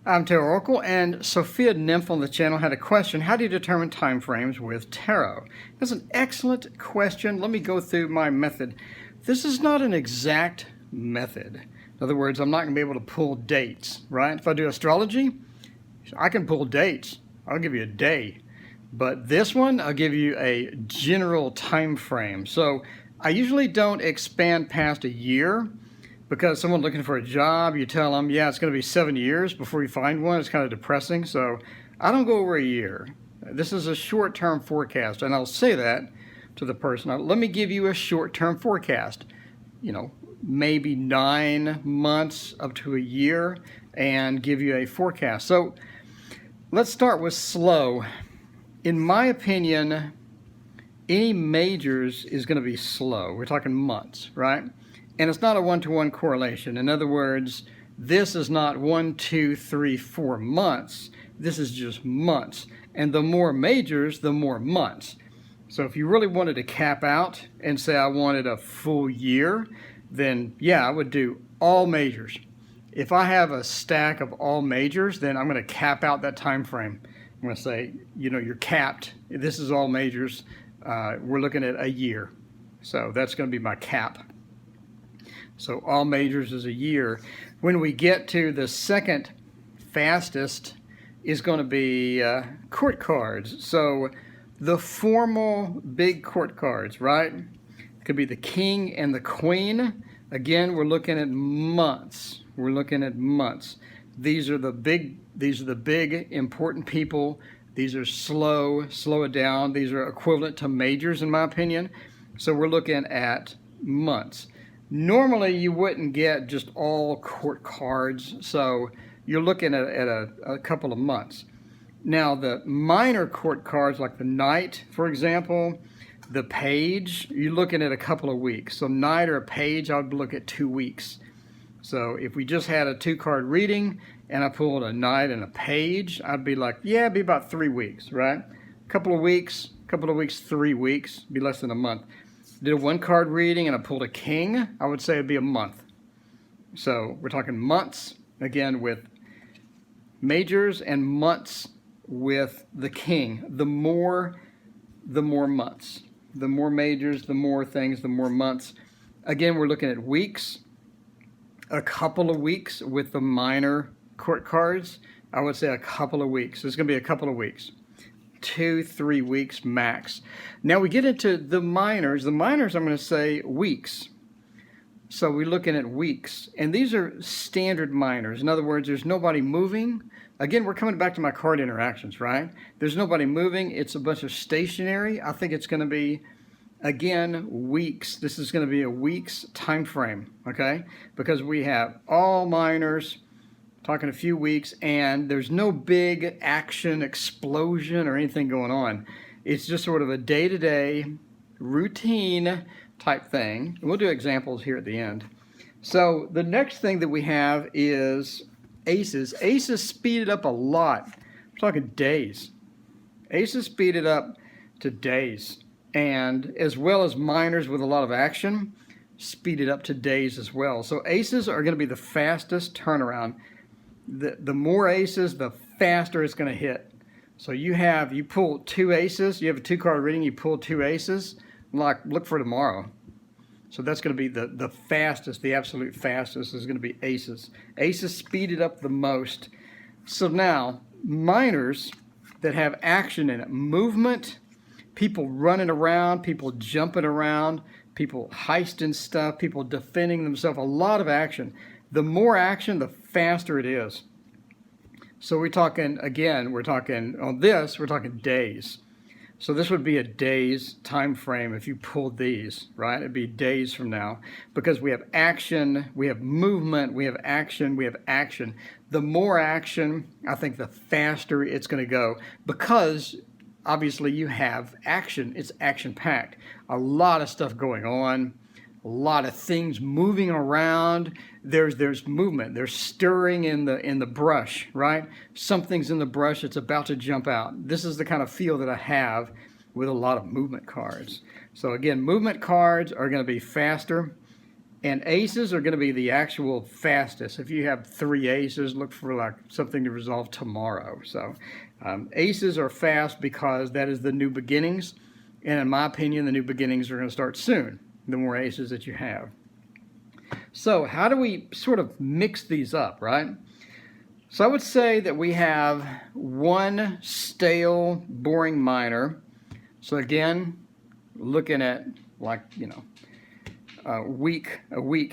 I'm Tarot Oracle, and Sophia Nymph on the channel had a question. How do you determine time frames with tarot? That's an excellent question. Let me go through my method. This is not an exact method. In other words, I'm not going to be able to pull dates, right? If I do astrology, I can pull dates. I'll give you a day. But this one, I'll give you a general time frame. So I usually don't expand past a year. Because someone looking for a job, you tell them, yeah, it's going to be 7 years before you find one. It's kind of depressing. So I don't go over a year. This is a short-term forecast. And I'll say that to the person. Now, let me give you a short-term forecast. You know, maybe 9 months up to a year and give you a forecast. So let's start with slow. In my opinion, any majors is going to be slow. We're talking months, right? And it's not a one-to-one correlation. In other words, this is not 1, 2, 3, 4 months. This is just months. And the more majors, the more months. So if you really wanted to cap out and say I wanted a full year, then yeah, I would do all majors. If I have a stack of all majors, then I'm going to cap out that time frame. I'm going to say, you know, you're capped. This is all majors. We're looking at a year. So that's going to be my cap. So all majors is a year. When we get to the second fastest is going to be court cards. So the formal big court cards, right? It could be the king and the queen. Again, we're looking at months. We're looking at months. These are the big important people. These are slow it down. These are equivalent to majors in my opinion. So we're looking at months. Normally, you wouldn't get just all court cards, so you're looking at a couple of months. Now, the minor court cards, like the knight, for example, the page, you're looking at a couple of weeks. So knight or a page, I would look at 2 weeks. So if we just had a 2-card reading and I pulled a knight and a page, I'd be like, yeah, it'd be about 3 weeks, right? A couple of weeks, 3 weeks, be less than a month. Did a 1-card reading and I pulled a king, I would say it'd be a month. So we're talking months, again, with majors and months with the king. The more months. The more majors, the more things, the more months. Again, we're looking at weeks. A couple of weeks with the minor court cards. I would say a couple of weeks. It's going to be a couple of weeks. 2-3 weeks max. Now we get into the minors. The minors, I'm going to say weeks. So we're looking at weeks. And these are standard minors. In other words, there's nobody moving. Again, we're coming back to my card interactions, right? There's nobody moving. It's a bunch of stationary. I think it's going to be, again, weeks. This is going to be a week's time frame, okay? Because we have all minors, talking a few weeks, and there's no big action explosion or anything going on. It's just sort of a day-to-day routine type thing. And we'll do examples here at the end. So the next thing that we have is aces. Aces speeded up a lot. We're talking days. Aces speeded up to days. And as well as minors with a lot of action, speeded up to days as well. So aces are going to be the fastest turnaround. The more aces, the faster it's going to hit. So you pull 2 aces, you have a 2-card reading, you pull 2 aces, like look for tomorrow. So that's going to be the fastest, the absolute fastest is going to be aces. Aces speeded up the most. So now, minors that have action in it, movement, people running around, people jumping around, people heisting stuff, people defending themselves, a lot of action. The more action, the faster it is. So we're talking, again, we're talking days. So this would be a day's time frame if you pulled these, right? It'd be days from now because we have action, we have movement, we have action, we have action. The more action, I think the faster it's going to go because obviously you have action. It's action-packed. A lot of stuff going on. A lot of things moving around. There's movement. There's stirring in the brush, right? Something's in the brush. It's about to jump out. This is the kind of feel that I have with a lot of movement cards. So again, movement cards are going to be faster. And aces are going to be the actual fastest. If you have 3 aces, look for like something to resolve tomorrow. So aces are fast because that is the new beginnings. And in my opinion, the new beginnings are going to start soon, the more aces that you have. So how do we sort of mix these up, right? So I would say that we have one stale, boring minor. So again, looking at like, you know, a week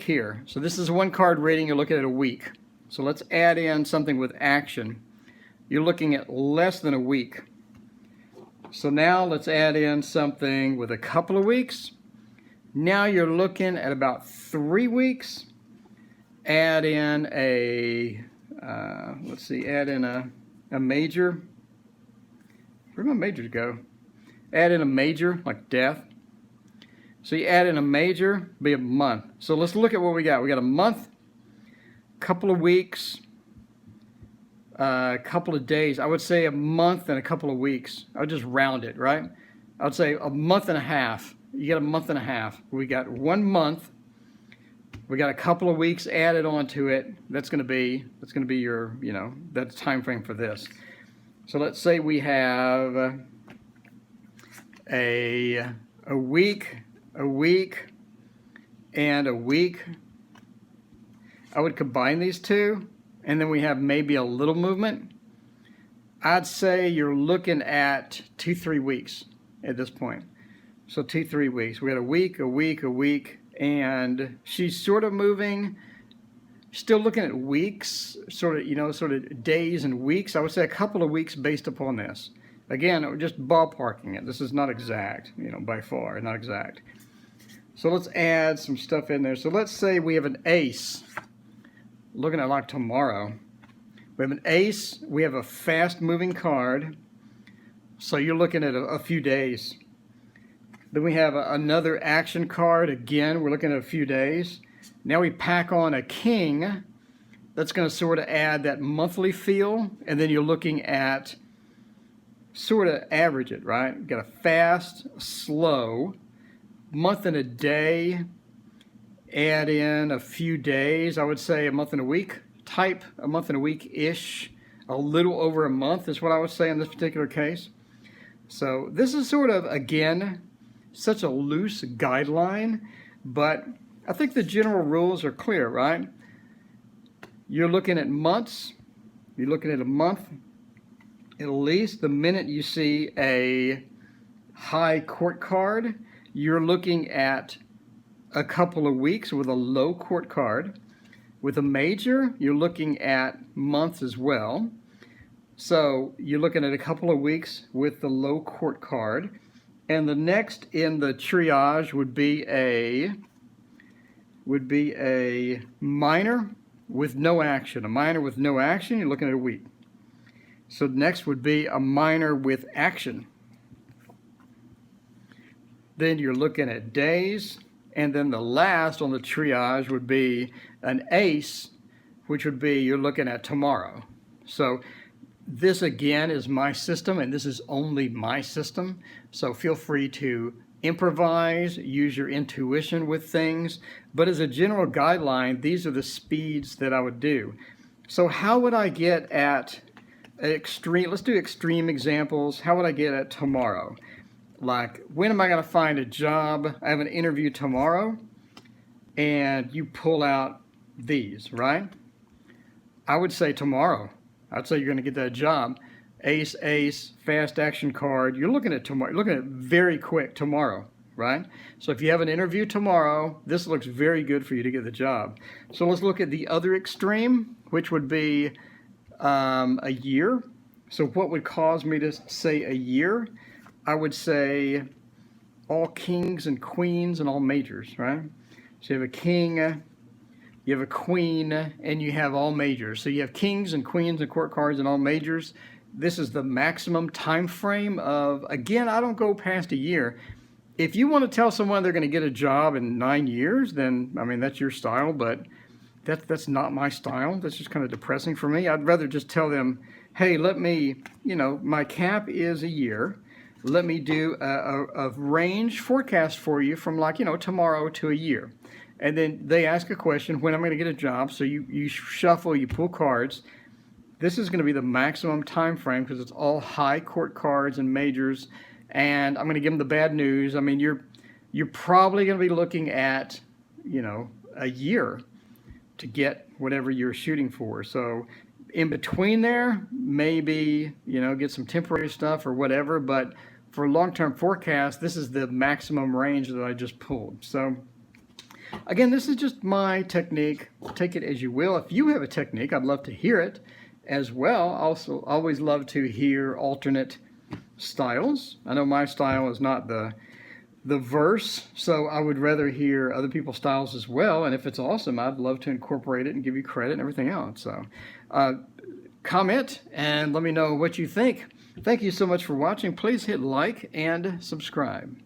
here. So this is a 1 card reading, you're looking at a week. So let's add in something with action. You're looking at less than a week. So now let's add in something with a couple of weeks. Now you're looking at about 3 weeks. Add in a, let's see, add in a major. Where'd my majors go? Add in a major, like death. So you add in a major, be a month. So let's look at what we got. We got a month, couple of weeks, a couple of days. I would say a month and a couple of weeks. I would just round it, right? I would say a month and a half. You get a month and a half. We got 1 month. We got a couple of weeks added onto it. That's going to be your, you know, that's time frame for this. So let's say we have a week, and a week. I would combine these two, and then we have maybe a little movement. I'd say you're looking at 2-3 weeks at this point. So 2-3 weeks. We had a week, and she's sort of moving. Still looking at weeks, sort of days and weeks. I would say a couple of weeks based upon this. Again, we're just ballparking it. This is not exact, you know, by far, not exact. So let's add some stuff in there. So let's say we have an ace. Looking at like tomorrow. We have an ace. We have a fast-moving card. So you're looking at a few days. Then we have another action card. Again, we're looking at a few days. Now we pack on a king. That's going to sort of add that monthly feel. And then you're looking at sort of average it, right? We've got a fast, slow, month and a day, add in a few days. I would say a month and a week type, a month and a week-ish. A little over a month is what I would say in this particular case. So this is sort of, again, such a loose guideline, but I think the general rules are clear, right? You're looking at months. You're looking at a month. At least the minute you see a high court card, you're looking at a couple of weeks with a low court card. With a major, you're looking at months as well. So you're looking at a couple of weeks with the low court card. And the next in the triage would be a minor with no action. A minor with no action, you're looking at a week. So next would be a minor with action. Then you're looking at days. And then the last on the triage would be an ace, which would be you're looking at tomorrow. So this again is my system, and this is only my system. So feel free to improvise, use your intuition with things. But as a general guideline, these are the speeds that I would do. So how would I get at extreme? Let's do extreme examples. How would I get at tomorrow? Like, when am I going to find a job? I have an interview tomorrow, and you pull out these, right? I would say tomorrow. I'd say you're going to get that job. Ace, ace, fast action card. You're looking at tomorrow. You're looking at very quick tomorrow, right? So if you have an interview tomorrow, this looks very good for you to get the job. So let's look at the other extreme, which would be a year. So what would cause me to say a year? I would say all kings and queens and all majors, right? So you have a king, you have a queen, and you have all majors. So you have kings and queens and court cards and all majors. This is the maximum time frame of, again, I don't go past a year. If you want to tell someone they're going to get a job in 9 years, then, I mean, that's your style, but that's not my style. That's just kind of depressing for me. I'd rather just tell them, hey, let me, you know, my cap is a year. Let me do a range forecast for you from, like, you know, tomorrow to a year. And then they ask a question, when am I going to get a job? So you shuffle, you pull cards. This is going to be the maximum time frame because it's all high court cards and majors. And I'm going to give them the bad news. I mean, you're probably going to be looking at, a year to get whatever you're shooting for. So in between there, maybe, get some temporary stuff or whatever. But for long-term forecast, this is the maximum range that I just pulled. So again, this is just my technique. Take it as you will. If you have a technique, I'd love to hear it as well. Also, always love to hear alternate styles. I know my style is not the verse, so I would rather hear other people's styles as well. And if it's awesome, I'd love to incorporate it and give you credit and everything else. So comment and let me know what you think. Thank you so much for watching. Please hit like and subscribe.